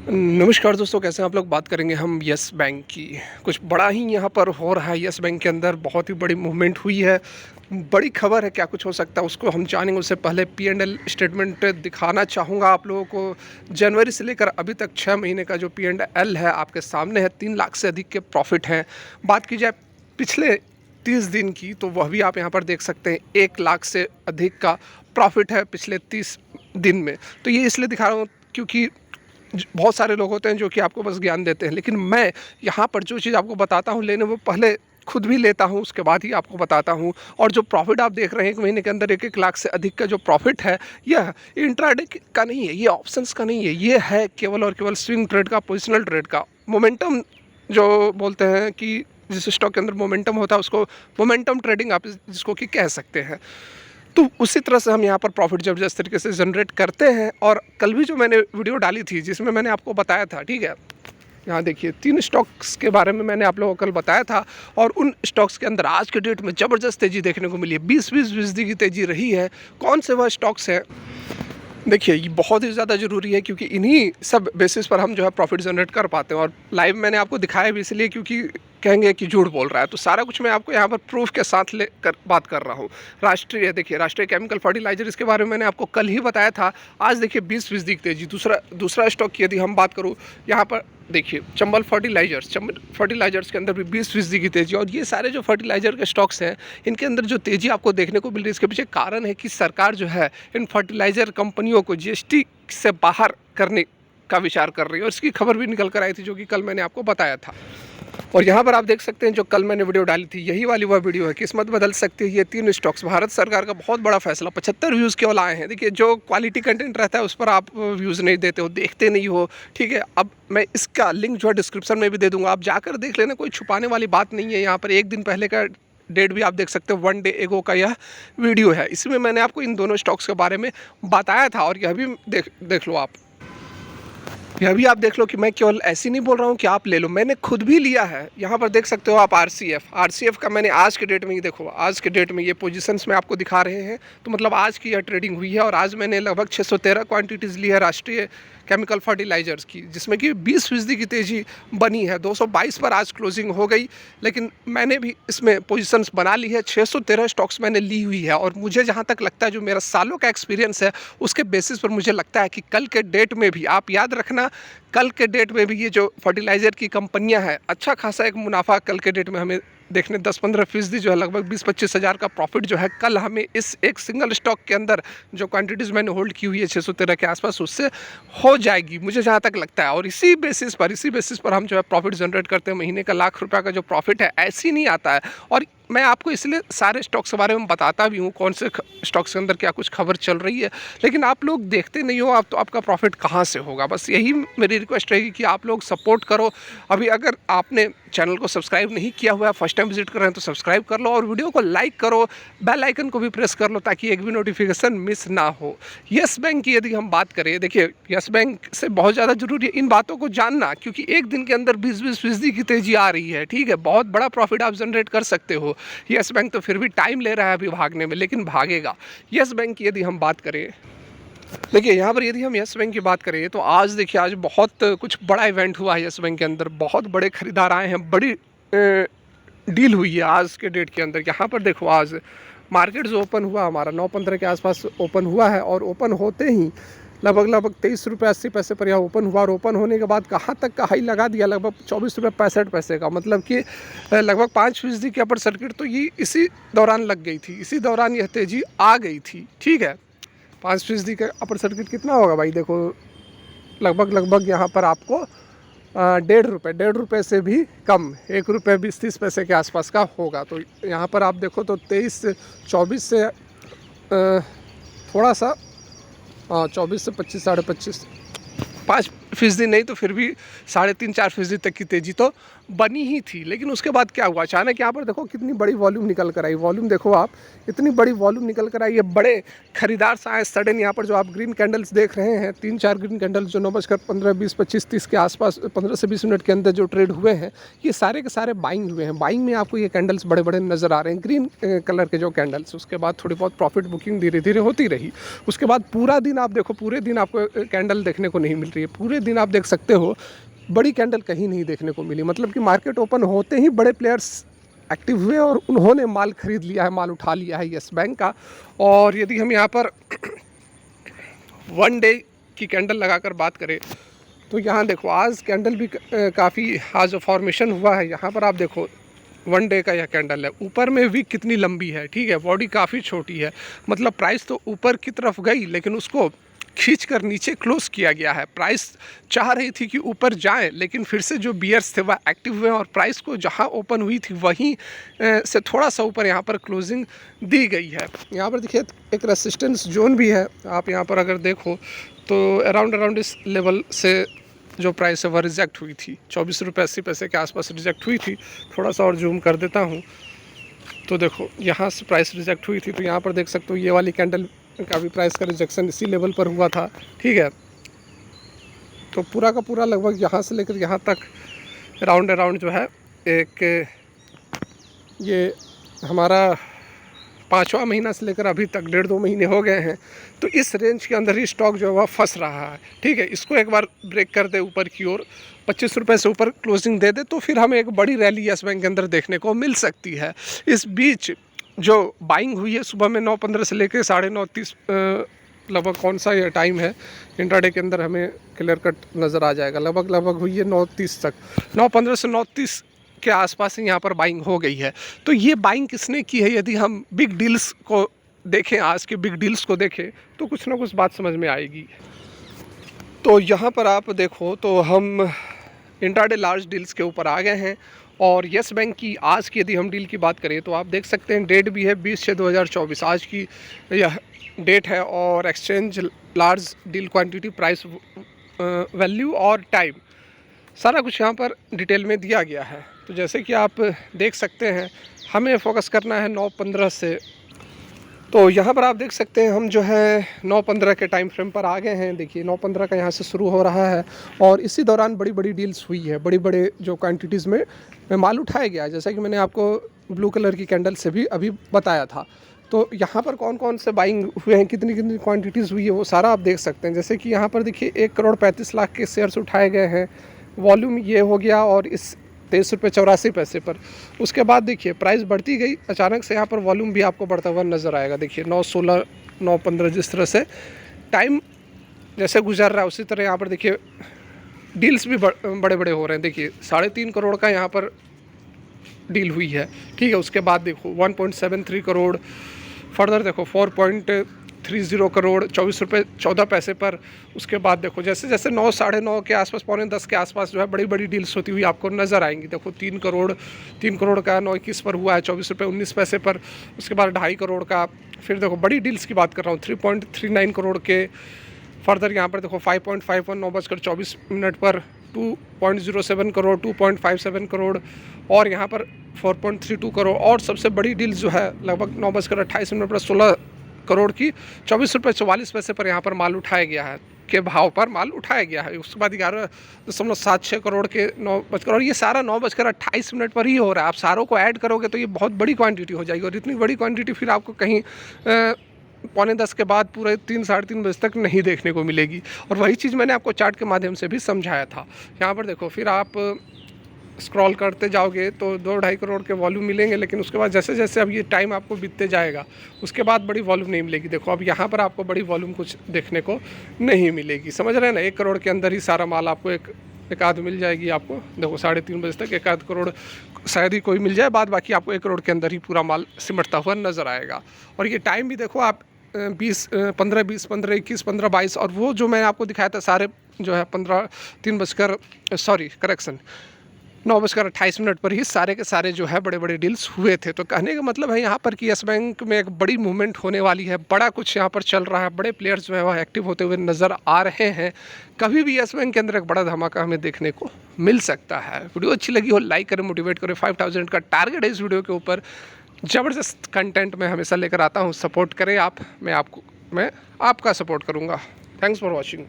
नमस्कार दोस्तों, कैसे हैं आप लोग। बात करेंगे हम यस बैंक की। कुछ बड़ा ही यहाँ पर हो रहा है यस बैंक के अंदर। बहुत ही बड़ी मूवमेंट हुई है, बड़ी खबर है। क्या कुछ हो सकता है उसको हम जानेंगे। उससे पहले P&L स्टेटमेंट दिखाना चाहूँगा आप लोगों को। जनवरी से लेकर अभी तक 6 महीने का जो P&L है आपके सामने है। 3 लाख से अधिक के प्रॉफिट हैं। बात की जाए पिछले 30 दिन की, तो वह भी आप यहाँ पर देख सकते हैं। 1 लाख से अधिक का प्रॉफिट है पिछले 30 दिन में। तो ये इसलिए दिखा रहा हूँ क्योंकि बहुत सारे लोग होते हैं जो कि आपको बस ज्ञान देते हैं, लेकिन मैं यहाँ पर जो चीज़ आपको बताता हूँ लेने वो पहले खुद भी लेता हूँ, उसके बाद ही आपको बताता हूँ। और जो प्रॉफिट आप देख रहे हैं 1 महीने के अंदर 1-1 लाख से अधिक का जो प्रॉफिट है, यह इंट्राडे का नहीं है, ये ऑप्शंस का नहीं है, ये है केवल और केवल स्विंग ट्रेड का, पोजिशनल ट्रेड का। मोमेंटम जो बोलते हैं कि जिस स्टॉक के अंदर मोमेंटम होता है उसको मोमेंटम ट्रेडिंग आप जिसको कि कह सकते हैं। तो उसी तरह से हम यहाँ पर प्रॉफिट जबरदस्त तरीके से जनरेट करते हैं। और कल भी जो मैंने वीडियो डाली थी जिसमें मैंने आपको बताया था, ठीक है, यहाँ देखिए 3 स्टॉक्स के बारे में मैंने आप लोगों को कल बताया था। और उन स्टॉक्स के अंदर आज के डेट में ज़बरदस्त तेज़ी देखने को मिली है। 20-20% की तेज़ी रही है। कौन से वह स्टॉक्स हैं? देखिए, ये बहुत ही ज़्यादा ज़रूरी है क्योंकि इन्हीं सब बेसिस पर हम जो है प्रॉफिट जनरेट कर पाते हैं। और लाइव मैंने आपको दिखाया भी इसलिए क्योंकि कहेंगे कि झूठ बोल रहा है, तो सारा कुछ मैं आपको यहाँ पर प्रूफ के साथ ले कर बात कर रहा हूँ। राष्ट्रीय देखिए, राष्ट्रीय केमिकल फर्टिलाइजर, इसके बारे में मैंने आपको कल ही बताया था। आज देखिए 20% की तेजी। दूसरा स्टॉक की यदि हम बात करूँ, यहाँ पर देखिए चंबल फर्टिलाइजर्स के अंदर भी 20% की तेजी। और ये सारे जो फर्टिलाइजर के स्टॉक्स हैं, इनके अंदर जो तेजी आपको देखने को मिल रही है, इसके पीछे कारण है कि सरकार जो है इन फर्टिलाइजर कंपनियों को GST से बाहर करने का विचार कर रही है। और इसकी खबर भी निकल कर आई थी जो कि कल मैंने आपको बताया था। और यहाँ पर आप देख सकते हैं जो कल मैंने वीडियो डाली थी, यही वाली वह वीडियो है। किस्मत बदल सकती है ये 3 स्टॉक्स। भारत सरकार का बहुत बड़ा फैसला। 75 व्यूज़ केवल आए हैं। देखिए, जो क्वालिटी कंटेंट रहता है उस पर आप व्यूज़ नहीं देते हो, देखते नहीं हो, ठीक है। अब मैं इसका लिंक जो है डिस्क्रिप्शन में भी दे दूँगा, आप जाकर देख लेना। कोई छुपाने वाली बात नहीं है। यहाँ पर 1 दिन पहले का डेट भी आप देख सकते हो, 1 डे एगो का यह वीडियो है। इसमें मैंने आपको इन दोनों स्टॉक्स के बारे में बताया था। और यह भी देख लो आप, यह भी आप देख लो कि मैं केवल ऐसे नहीं बोल रहा हूँ कि आप ले लो, मैंने खुद भी लिया है। यहाँ पर देख सकते हो आप आरसीएफ का मैंने आज के डेट में ही, देखो आज के डेट में ये पोजीशंस में आपको दिखा रहे हैं। तो मतलब आज की यह ट्रेडिंग हुई है और आज मैंने लगभग 613 क्वांटिटीज़ ली है राष्ट्रीय केमिकल फर्टिलाइजर्स की, जिसमें कि 20% की तेज़ी बनी है। 222 पर आज क्लोजिंग हो गई, लेकिन मैंने भी इसमें पोजीशंस बना ली है। 613 स्टॉक्स मैंने ली हुई है। और मुझे जहाँ तक लगता है, जो मेरा सालों का एक्सपीरियंस है उसके बेसिस पर मुझे लगता है कि कल के डेट में भी, आप याद रखना, कल के डेट में भी ये जो फर्टिलाइज़र की कंपनियां हैं, अच्छा खासा एक मुनाफा कल के डेट में हमें देखने 10-15% जो है, लगभग 20-25 हज़ार का प्रॉफिट जो है कल हमें इस एक सिंगल स्टॉक के अंदर जो क्वांटिटीज़ मैंने होल्ड की हुई है 613 के आसपास, उससे हो जाएगी मुझे जहाँ तक लगता है। और इसी बेसिस पर हम जो है प्रॉफिट जनरेट करते हैं। महीने का ₹1,00,000 का जो प्रॉफिट है ऐसे ही नहीं आता है। और मैं आपको इसलिए सारे स्टॉक्स के बारे में बताता भी हूँ, कौन से स्टॉक्स के अंदर क्या कुछ खबर चल रही है। लेकिन आप लोग देखते नहीं हो, आप तो आपका प्रॉफिट कहाँ से होगा। बस यही मेरी रिक्वेस्ट रहेगी कि आप लोग सपोर्ट करो। अभी अगर आपने चैनल को सब्सक्राइब नहीं किया हुआ है, फर्स्ट टाइम विजिट कर रहे हैं, तो सब्सक्राइब कर लो और वीडियो को लाइक करो, बेल आइकन को भी प्रेस कर लो ताकि एक भी नोटिफिकेशन मिस ना हो। यस बैंक की यदि हम बात करें, देखिए यस बैंक से बहुत ज़्यादा ज़रूरी है इन बातों को जानना, क्योंकि एक दिन के अंदर 20-20% की तेज़ी आ रही है, ठीक है। बहुत बड़ा प्रॉफिट आप जनरेट कर सकते हो। यस बैंक तो फिर भी टाइम ले रहा है अभी भागने में, लेकिन भागेगा। यस बैंक की यदि हम बात करें, देखिए यहाँ पर यदि हम यस बैंक की बात करें तो आज देखिए, आज बहुत कुछ बड़ा इवेंट हुआ है यस बैंक के अंदर। बहुत बड़े खरीदार आए हैं, बड़ी डील हुई है आज के डेट के अंदर। यहाँ पर देखो, आज मार्केट जो ओपन हुआ हमारा 9:15 के आसपास ओपन हुआ है। और ओपन होते ही लगभग ₹23.80 पर यह ओपन हुआ। और ओपन होने के बाद कहाँ तक का हाई लगा दिया, लगभग ₹24.65 का, मतलब कि लगभग 5% की अपर सर्किट तो ये इसी दौरान लग गई थी, इसी दौरान यह तेज़ी आ गई थी, ठीक है। 5% का अपर सर्किट कितना होगा भाई, देखो लगभग यहाँ पर आपको ₹1.5 से भी कम, ₹1.20-30 के आसपास का होगा। तो यहाँ पर आप देखो तो 24 से थोड़ा सा 24 से 25, 25.5, 5% नहीं तो फिर भी 3.5-4% तक की तेज़ी तो बनी ही थी। लेकिन उसके बाद क्या हुआ, अचानक यहाँ पर देखो कितनी बड़ी वॉल्यूम निकल कर आई। वॉल्यूम देखो आप, इतनी बड़ी वॉल्यूम निकल कर आई, ये बड़े खरीदार आए सडन। यहाँ पर जो आप ग्रीन कैंडल्स देख रहे हैं, 3-4 ग्रीन कैंडल्स जो 9:15, 20, 25, 30 के आसपास 15 से 20 मिनट के अंदर जो ट्रेड हुए हैं, ये सारे के सारे बाइंग हुए हैं। बाइंग में आपको ये कैंडल्स बड़े बड़े नज़र आ रहे हैं, ग्रीन कलर के जो कैंडल्स। उसके बाद थोड़ी बहुत प्रॉफिट बुकिंग धीरे धीरे होती रही। उसके बाद पूरा दिन आप देखो, पूरे दिन आपको कैंडल देखने को नहीं मिल रही है। पूरे दिन आप देख सकते हो बड़ी कैंडल कहीं नहीं देखने को मिली, मतलब कि मार्केट ओपन होते ही बड़े प्लेयर्स एक्टिव हुए और उन्होंने माल खरीद लिया है, माल उठा लिया है येस बैंक का। और यदि हम यहाँ पर वन डे की कैंडल लगाकर बात करें तो यहाँ देखो आज कैंडल भी काफ़ी आज जो फॉर्मेशन हुआ है, यहाँ पर आप देखो वन डे का यह कैंडल है, ऊपर में भी कितनी लंबी है, ठीक है, बॉडी काफ़ी छोटी है, मतलब प्राइस तो ऊपर की तरफ गई लेकिन उसको खींच कर नीचे क्लोज किया गया है। प्राइस चाह रही थी कि ऊपर जाए लेकिन फिर से जो बियर्स थे वह एक्टिव हुए और प्राइस को जहां ओपन हुई थी वहीं से थोड़ा सा ऊपर यहां पर क्लोजिंग दी गई है। यहां पर देखिए एक रेसिस्टेंस जोन भी है, आप यहां पर अगर देखो तो अराउंड इस लेवल से जो प्राइस है वह रिजेक्ट हुई थी, 24 रुपये 80 पैसे के आसपास रिजेक्ट हुई थी। थोड़ा सा और जूम कर देता हूँ तो देखो यहाँ से प्राइस रिजेक्ट हुई थी, तो यहाँ पर देख सकते हो ये वाली कैंडल का भी प्राइस का रिजेक्शन इसी लेवल पर हुआ था, ठीक है। तो पूरा का पूरा लगभग यहाँ से लेकर यहाँ तक अराउंड जो है एक ये हमारा 5वां महीना से लेकर अभी तक 1.5-2 महीने हो गए हैं, तो इस रेंज के अंदर ही स्टॉक जो है वह फंस रहा है, ठीक है। इसको एक बार ब्रेक कर दे ऊपर की ओर, 25 रुपये से ऊपर क्लोजिंग दे दे तो फिर हमें एक बड़ी रैली येस बैंक के अंदर देखने को मिल सकती है। इस बीच जो बाइंग हुई है सुबह में 9:15 से लेकर 9:30 लगभग, कौन सा ये टाइम है इंट्राडे के अंदर हमें क्लियर कट नज़र आ जाएगा, लगभग हुई है 9:30 तक, 9:15 से 9:30 के आसपास ही यहाँ पर बाइंग हो गई है। तो ये बाइंग किसने की है, यदि हम बिग डील्स को देखें, आज के बिग डील्स को देखें तो कुछ ना कुछ बात समझ में आएगी। तो यहाँ पर आप देखो तो हम इंट्राडे लार्ज डील्स के ऊपर आ गए हैं और येस बैंक की आज की यदि हम डील की बात करें तो आप देख सकते हैं डेट भी है 20/6/2024 आज की यह डेट है और exchange large deal quantity price value और टाइम सारा कुछ यहाँ पर डिटेल में दिया गया है। तो जैसे कि आप देख सकते हैं हमें फोकस करना है 9:15 से, तो यहाँ पर आप देख सकते हैं हम जो है 9:15 के टाइम फ्रेम पर आ गए हैं। देखिए 9:15 का यहाँ से शुरू हो रहा है और इसी दौरान बड़ी बड़ी डील्स हुई है, बड़ी बड़े जो क्वांटिटीज़ में माल उठाया गया है, जैसा कि मैंने आपको ब्लू कलर की कैंडल से भी अभी बताया था। तो यहाँ पर कौन कौन से बाइंग हुए हैं, कितनी कितनी क्वान्टिटीज़ हुई है वो सारा आप देख सकते हैं। जैसे कि यहाँ पर देखिए 1,35,00,000 के शेयर्स उठाए गए हैं, वॉल्यूम ये हो गया और इस 23.84 रुपये पर। उसके बाद देखिए प्राइस बढ़ती गई, अचानक से यहाँ पर वॉल्यूम भी आपको बढ़ता हुआ नज़र आएगा। देखिए 9:16 9:15 जिस तरह से टाइम जैसे गुजर रहा है उसी तरह यहाँ पर देखिए डील्स भी बड़े बड़े हो रहे हैं। देखिए 3.5 करोड़ का यहाँ पर डील हुई है, ठीक है। उसके बाद देखो 1.73 करोड़, फर्दर देखो 4.30 करोड़ 24.14 रुपये पर। उसके बाद देखो जैसे जैसे 9 साढ़े 9 के आसपास, 9:45 के आसपास जो है बड़ी बड़ी डील्स होती हुई आपको नज़र आएंगी। देखो 3 करोड़ का 9:21 पर हुआ है 24.19 पर। उसके बाद 2.5 करोड़ का, फिर देखो बड़ी डील्स की बात कर रहा हूँ 3.39 करोड़ के। फर्दर यहाँ पर देखो 5.51 9:24 पर 2.07 करोड़, 2.57 करोड़ और यहाँ पर 4.32 करोड़। और सबसे बड़ी डील जो है लगभग 9:28 पर 16 करोड़ की 24.44 पर यहाँ पर माल उठाया गया है, के भाव पर माल उठाया गया है। उसके बाद 11.76 करोड़ के 9 और ये सारा 9:28 पर ही हो रहा है। आप सारों को ऐड करोगे तो ये बहुत बड़ी क्वांटिटी हो जाएगी और इतनी बड़ी क्वांटिटी फिर आपको कहीं 9:45 के बाद पूरे 3 साढ़े 3 बजे तक नहीं देखने को मिलेगी। और वही चीज़ मैंने आपको चार्ट के माध्यम से भी समझाया था। यहाँ पर देखो फिर आप स्क्रॉल करते जाओगे तो 2-2.5 करोड़ के वॉल्यूम मिलेंगे, लेकिन उसके बाद जैसे जैसे अब ये टाइम आपको बीतते जाएगा उसके बाद बड़ी वॉल्यूम नहीं मिलेगी। देखो अब यहाँ पर आपको बड़ी वॉल्यूम कुछ देखने को नहीं मिलेगी, समझ रहे हैं ना। 1 करोड़ के अंदर ही सारा माल आपको एक आध मिल जाएगी आपको। देखो 3:30 बजे तक 1 करोड़ शायद ही कोई मिल जाए, बाद बाकी आपको 1 करोड़ के अंदर ही पूरा माल सिमटता हुआ नज़र आएगा। और ये टाइम भी देखो आप 15, 20, 15, 21, 15, 22 और वो जो मैंने आपको दिखाया था सारे जो है 9:28 पर ही सारे के सारे जो है बड़े बड़े डील्स हुए थे। तो कहने का मतलब है यहाँ पर कि येस बैंक में एक बड़ी मूवमेंट होने वाली है, बड़ा कुछ यहाँ पर चल रहा है, बड़े प्लेयर्स जो है वह एक्टिव होते हुए नज़र आ रहे हैं। कभी भी येस बैंक के अंदर एक बड़ा धमाका हमें देखने को मिल सकता है। वीडियो अच्छी लगी हो लाइक करें, मोटिवेट करें। 5000 का टारगेट है इस वीडियो के ऊपर। ज़बरदस्त कंटेंट मैं हमेशा लेकर आता हूँ, सपोर्ट करें आप, मैं आपका सपोर्ट करूँगा। Thanks for watching.